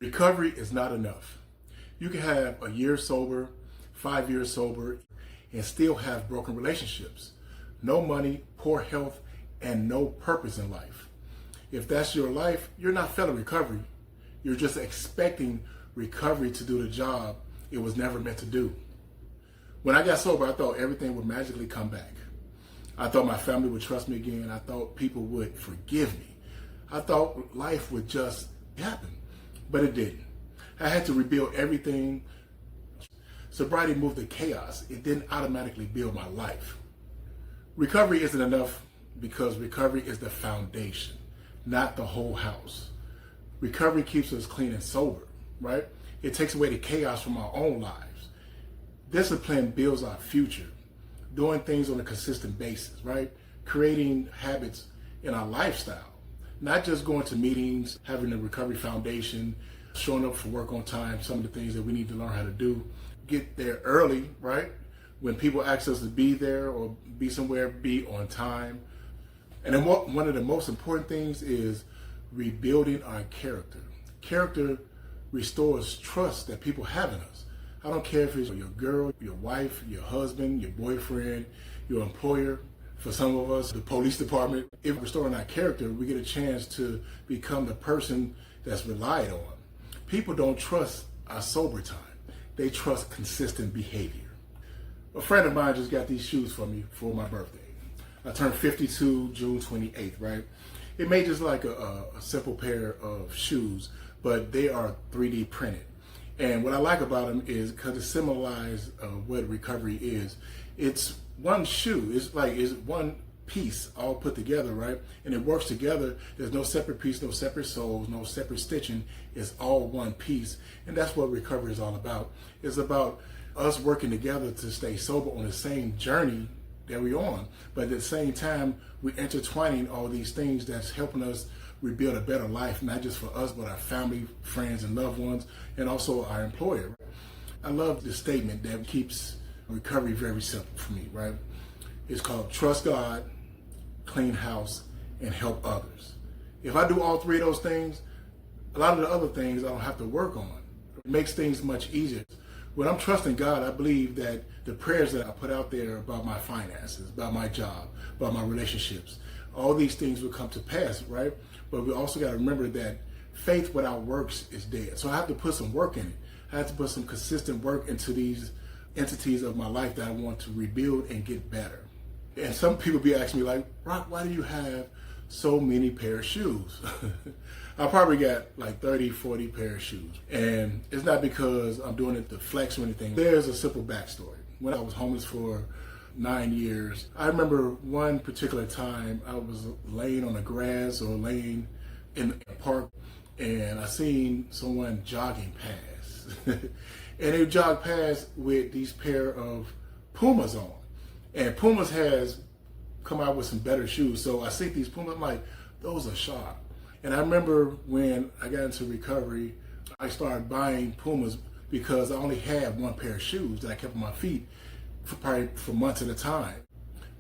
Recovery is not enough. You can have a year sober, 5 years sober, and still have broken relationships, no money, poor health, and no purpose in life. If that's your life, you're not failing recovery. You're just expecting recovery to do the job it was never meant to do. When I got sober, I thought everything would magically come back. I thought my family would trust me again. I thought people would forgive me. I thought life would just happen, but it didn't. I had to rebuild everything. Sobriety moved the chaos. It didn't automatically build my life. Recovery isn't enough because recovery is the foundation, not the whole house. Recovery keeps us clean and sober, right? It takes away the chaos from our own lives. Discipline builds our future. Doing things on a consistent basis, right? Creating habits in our lifestyle. Not just going to meetings, having a recovery foundation, showing up for work on time, some of the things that we need to learn how to do. Get there early, right? When people ask us to be there or be somewhere, be on time. And then one of the most important things is rebuilding our character. Character restores trust that people have in us. I don't care if it's your girl, your wife, your husband, your boyfriend, your employer. For some of us, the police department. If restoring our character, we get a chance to become the person that's relied on. People don't trust our sober time. They trust consistent behavior. A friend of mine just got these shoes for me for my birthday. I turned 52 June 28th, right? It made just like a simple pair of shoes, but they are 3D printed. And what I like about them is because it symbolizes what recovery is. It's one shoe. It's one piece all put together, right? And it works together. There's no separate piece, no separate soles, no separate stitching. It's all one piece. And that's what recovery is all about. It's about us working together to stay sober on the same journey that we're on. But at the same time, we're intertwining all these things that's helping us rebuild a better life, not just for us, but our family, friends, and loved ones, and also our employer. I love the statement that keeps recovery very simple for me, right? It's called trust God, clean house, and help others. If I do all three of those things, a lot of the other things I don't have to work on. It makes things much easier. When I'm trusting God, I believe that the prayers that I put out there about my finances, about my job, about my relationships, all these things will come to pass, right? But we also got to remember that faith without works is dead. So I have to put some work in it. I have to put some consistent work into these entities of my life that I want to rebuild and get better. And some people be asking me like, Rock, why do you have so many pair of shoes? I probably got like 30, 40 pair of shoes. And it's not because I'm doing it to flex or anything. There's a simple backstory. When I was homeless for 9 years, I remember one particular time I was laying on the grass or laying in a park, and I seen someone jogging past. And they jogged past with these pair of Pumas on. And Pumas has come out with some better shoes. So I see these Pumas, I'm like, those are sharp. And I remember when I got into recovery, I started buying Pumas because I only had one pair of shoes that I kept on my feet for months at a time.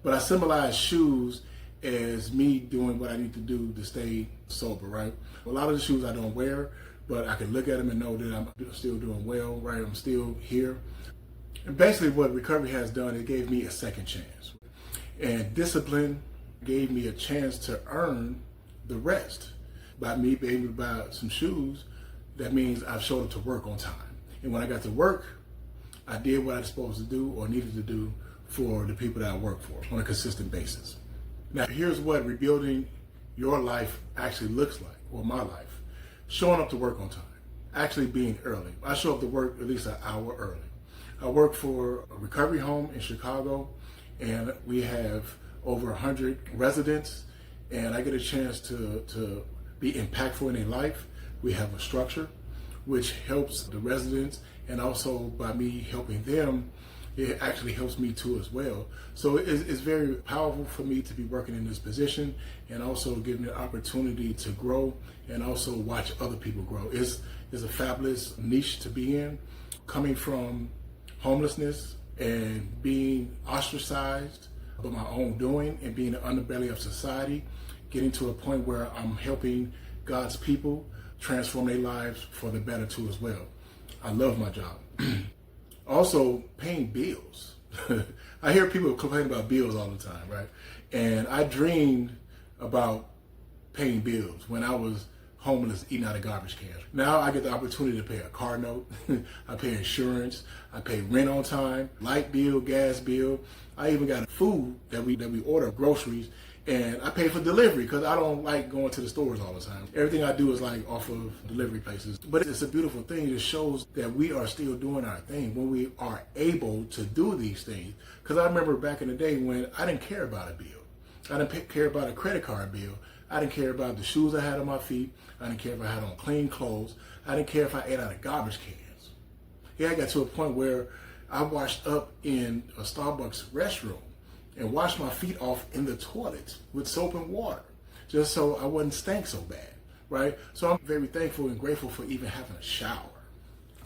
But I symbolize shoes as me doing what I need to do to stay sober, right? A lot of the shoes I don't wear, but I can look at them and know that I'm still doing well, right? I'm still here. And basically what recovery has done, it gave me a second chance. And discipline gave me a chance to earn the rest. By me being able to buy some shoes, that means I've showed up to work on time. And when I got to work, I did what I was supposed to do or needed to do for the people that I work for on a consistent basis. Now, here's what rebuilding your life actually looks like, or my life. Showing up to work on time, actually being early. I show up to work at least an hour early. I work for a recovery home in Chicago, and we have over 100 residents, and I get a chance to be impactful in their life. We have a structure which helps the residents, and also by me helping them, it actually helps me too as well. So it's very powerful for me to be working in this position and also giving me the opportunity to grow and also watch other people grow. It's a fabulous niche to be in, coming from homelessness and being ostracized by my own doing and being the underbelly of society, getting to a point where I'm helping God's people transform their lives for the better too as well. I love my job. Also, paying bills. I hear people complain about bills all the time, right? And I dreamed about paying bills when I was homeless, eating out of garbage cans. Now I get the opportunity to pay a car note. I pay insurance. I pay rent on time, light bill, gas bill. I even got food that we order, groceries, and I pay for delivery because I don't like going to the stores all the time. Everything I do is like off of delivery places. But it's a beautiful thing. It shows that we are still doing our thing when we are able to do these things. Because I remember back in the day when I didn't care about a bill. I didn't care about a credit card bill. I didn't care about the shoes I had on my feet. I didn't care if I had on clean clothes. I didn't care if I ate out of garbage cans. Yeah, I got to a point where I washed up in a Starbucks restroom and washed my feet off in the toilet with soap and water, just so I wouldn't stink so bad, right? So I'm very thankful and grateful for even having a shower.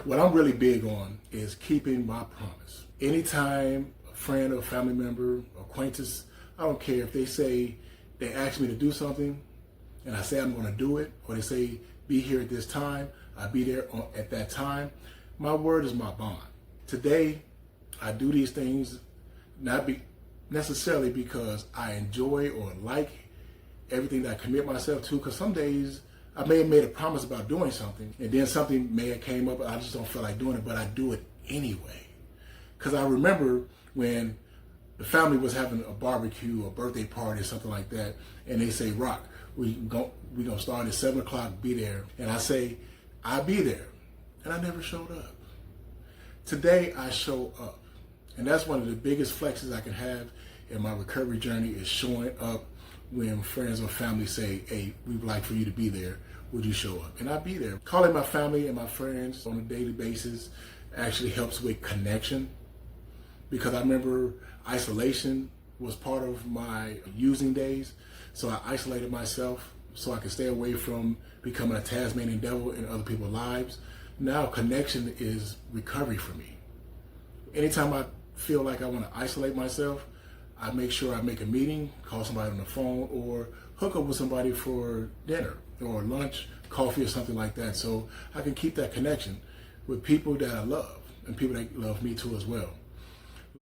What I'm really big on is keeping my promise. Anytime a friend or family member, acquaintance, I don't care if they ask me to do something and I say I'm going to do it, or they say be here at this time, I'll be there at that time. My word is my bond. Today, I do these things not necessarily because I enjoy or like everything that I commit myself to, because some days I may have made a promise about doing something and then something may have came up and I just don't feel like doing it, but I do it anyway. Because I remember when the family was having a barbecue or birthday party or something like that, and they say, Rock, we're gonna start at 7 o'clock, be there. And I say, I'll be there. And I never showed up. Today, I show up. And that's one of the biggest flexes I can have in my recovery journey, is showing up when friends or family say, hey, we would like for you to be there. Would you show up? And I'll be there. Calling my family and my friends on a daily basis actually helps with connection, because I remember isolation was part of my using days. So I isolated myself so I could stay away from becoming a Tasmanian devil in other people's lives. Now connection is recovery for me. Anytime I feel like I want to isolate myself, I make sure I make a meeting, call somebody on the phone, or hook up with somebody for dinner or lunch, coffee, or something like that, so I can keep that connection with people that I love and people that love me too as well.